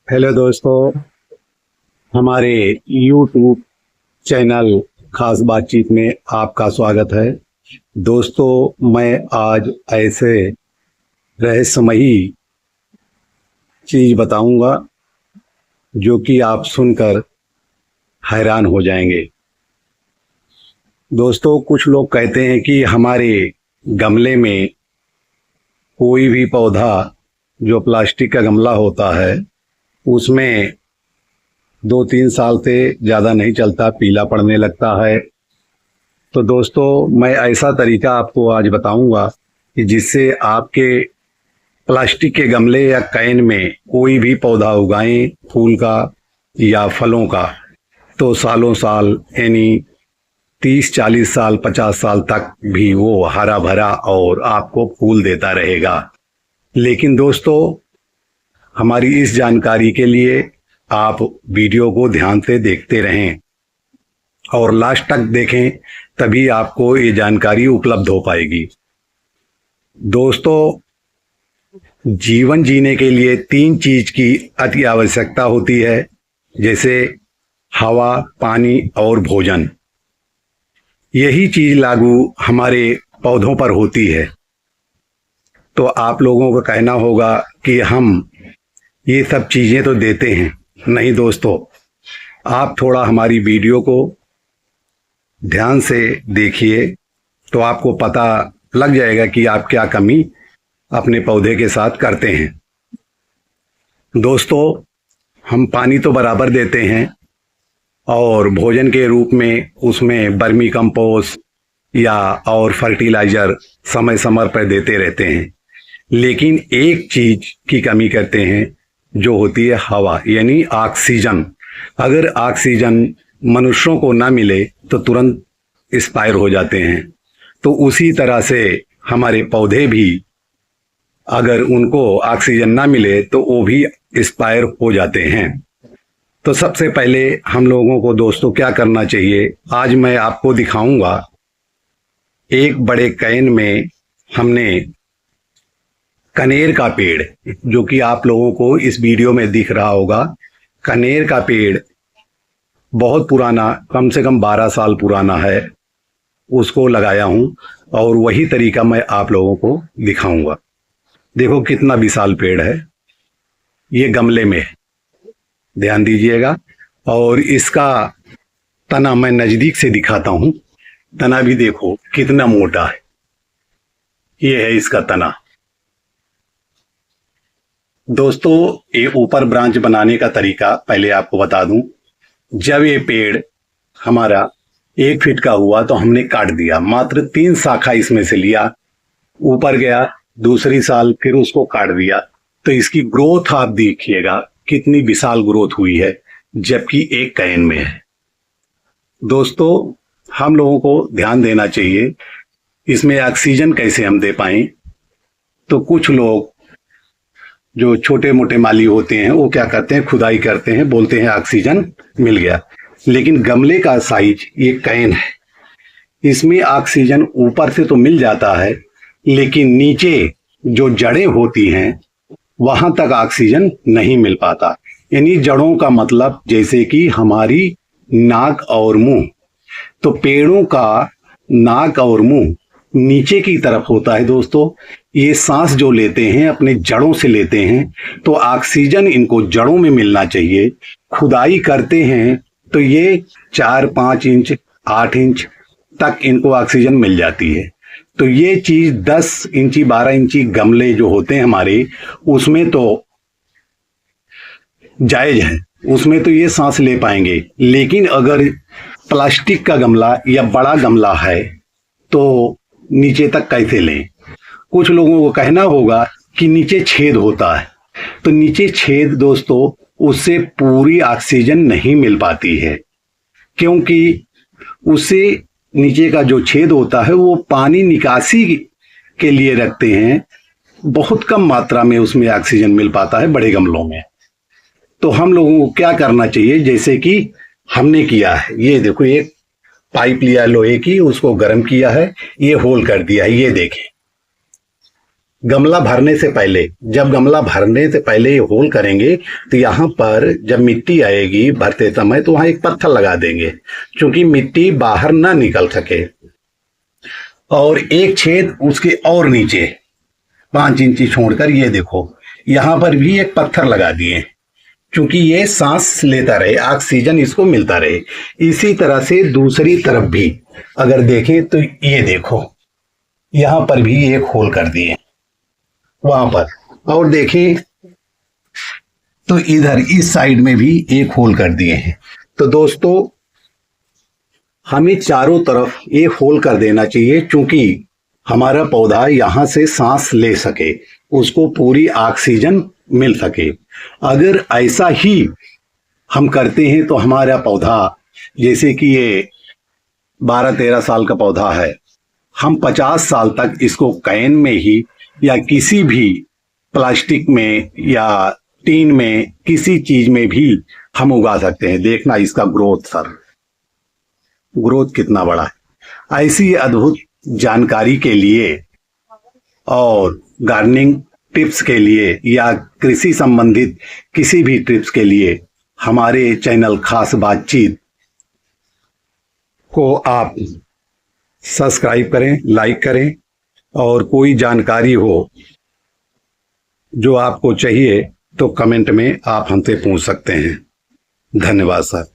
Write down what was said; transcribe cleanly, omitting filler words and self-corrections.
Hello दोस्तों, हमारे YouTube channel खास बातचीत में आपका स्वागत है। दोस्तों, मैं आज ऐसे रहस्यमयी चीज बताऊंगा जो कि आप सुनकर हैरान हो जाएंगे। दोस्तों, कुछ लोग कहते हैं कि हमारे गमले में कोई भी पौधा जो प्लास्टिक का गमला होता है उसमें 2-3 साल से ज़्यादा नहीं चलता, पीला पड़ने लगता है। तो दोस्तों, मैं ऐसा तरीका आपको आज बताऊंगा कि जिससे आपके प्लास्टिक के गमले या कैन में कोई भी पौधा उगाएं, फूल का या फलों का, तो सालों साल यानी 30-40 साल 50 साल तक भी वो हरा भरा और आपको फूल देता रहेगा। लेकिन दोस्तों, हमारी इस जानकारी के लिए आप वीडियो को ध्यान से देखते रहें और लास्ट तक देखें, तभी आपको ये जानकारी उपलब्ध हो पाएगी। दोस्तों, जीवन जीने के लिए 3 चीज की अति आवश्यकता होती है, जैसे हवा, पानी और भोजन। यही चीज लागू हमारे पौधों पर होती है। तो आप लोगों का कहना होगा कि हम ये सब चीजें तो देते हैं। नहीं दोस्तों, आप थोड़ा हमारी वीडियो को ध्यान से देखिए तो आपको पता लग जाएगा कि आप क्या कमी अपने पौधे के साथ करते हैं। दोस्तों, हम पानी तो बराबर देते हैं और भोजन के रूप में उसमें वर्मी कंपोस्ट या और फर्टिलाइजर समय समय पर देते रहते हैं। लेकिन एक चीज की कमी करते हैं जो होती है हवा, यानी ऑक्सीजन। अगर ऑक्सीजन मनुष्यों को ना मिले तो तुरंत एक्सपायर हो जाते हैं। तो उसी तरह से हमारे पौधे भी, अगर उनको ऑक्सीजन ना मिले तो वो भी एक्सपायर हो जाते हैं। तो सबसे पहले हम लोगों को दोस्तों क्या करना चाहिए, आज मैं आपको दिखाऊंगा। एक बड़े कैन में हमने कनेर का पेड़, जो कि आप लोगों को इस वीडियो में दिख रहा होगा, कनेर का पेड़ बहुत पुराना, कम से कम 12 साल पुराना है, उसको लगाया हूं और वही तरीका मैं आप लोगों को दिखाऊंगा। देखो कितना विशाल पेड़ है, ये गमले में है, ध्यान दीजिएगा। और इसका तना मैं नजदीक से दिखाता हूं। तना भी देखो कितना मोटा है, ये है इसका तना। दोस्तों, ये ऊपर ब्रांच बनाने का तरीका पहले आपको बता दूं। जब ये पेड़ हमारा 1 फीट का हुआ तो हमने काट दिया, मात्र 3 शाखा इसमें से लिया, ऊपर गया, दूसरी साल फिर उसको काट दिया। तो इसकी ग्रोथ आप देखिएगा कितनी विशाल ग्रोथ हुई है, जबकि एक कैन में है। दोस्तों, हम लोगों को ध्यान देना चाहिए इसमें ऑक्सीजन कैसे हम दे पाएं। तो कुछ लोग जो छोटे मोटे माली होते हैं वो क्या करते हैं, खुदाई करते हैं, बोलते हैं ऑक्सीजन मिल गया। लेकिन गमले का साइज ये कैन है, इसमें ऑक्सीजन ऊपर से तो मिल जाता है, लेकिन नीचे जो जड़ें होती हैं वहां तक ऑक्सीजन नहीं मिल पाता। यानी जड़ों का मतलब जैसे कि हमारी नाक और मुंह। तो पेड़ों का नाक और मुंह नीचे की तरफ होता है। दोस्तों, ये सांस जो लेते हैं अपने जड़ों से लेते हैं, तो ऑक्सीजन इनको जड़ों में मिलना चाहिए। खुदाई करते हैं तो ये 4-5 इंच 8 इंच तक इनको ऑक्सीजन मिल जाती है। तो ये चीज 10 इंची 12 इंची गमले जो होते हैं हमारे, उसमें तो जायज है, उसमें तो ये सांस ले पाएंगे। लेकिन अगर प्लास्टिक का गमला या बड़ा गमला है तो नीचे तक कैसे लें। कुछ लोगों को कहना होगा कि नीचे छेद होता है। तो नीचे छेद दोस्तों, उससे पूरी ऑक्सीजन नहीं मिल पाती है, क्योंकि उससे नीचे का जो छेद होता है वो पानी निकासी के लिए रखते हैं। बहुत कम मात्रा में उसमें ऑक्सीजन मिल पाता है बड़े गमलों में। तो हम लोगों को क्या करना चाहिए, जैसे कि हमने किया है, ये देखो एक पाइप लिया लोहे की, उसको गर्म किया है, ये होल कर दिया है, ये देखें। गमला भरने से पहले, जब गमला भरने से पहले ये होल करेंगे तो यहाँ पर जब मिट्टी आएगी भरते समय तो वहां एक पत्थर लगा देंगे, क्योंकि मिट्टी बाहर ना निकल सके। और एक छेद उसके और नीचे 5 इंची छोड़कर ये देखो यहां पर भी एक पत्थर लगा दिए, क्योंकि ये सांस लेता रहे, ऑक्सीजन इसको मिलता रहे। इसी तरह से दूसरी तरफ भी अगर देखें तो ये देखो यहां पर भी एक होल कर दिए वहां पर, और देखें तो इधर इस साइड में भी एक होल कर दिए हैं। तो दोस्तों हमें चारों तरफ एक होल कर देना चाहिए, क्योंकि हमारा पौधा यहां से सांस ले सके, उसको पूरी ऑक्सीजन मिल सके। अगर ऐसा ही हम करते हैं तो हमारा पौधा, जैसे कि ये 12-13 साल का पौधा है, हम 50 साल तक इसको कैन में ही या किसी भी प्लास्टिक में या टीन में किसी चीज में भी हम उगा सकते हैं। देखना इसका ग्रोथ सर, ग्रोथ कितना बड़ा है। ऐसी अद्भुत जानकारी के लिए और गार्डनिंग टिप्स के लिए या कृषि संबंधित किसी भी टिप्स के लिए हमारे चैनल खास बातचीत को आप सब्सक्राइब करें, लाइक करें, और कोई जानकारी हो जो आपको चाहिए तो कमेंट में आप हमसे पूछ सकते हैं। धन्यवाद सर।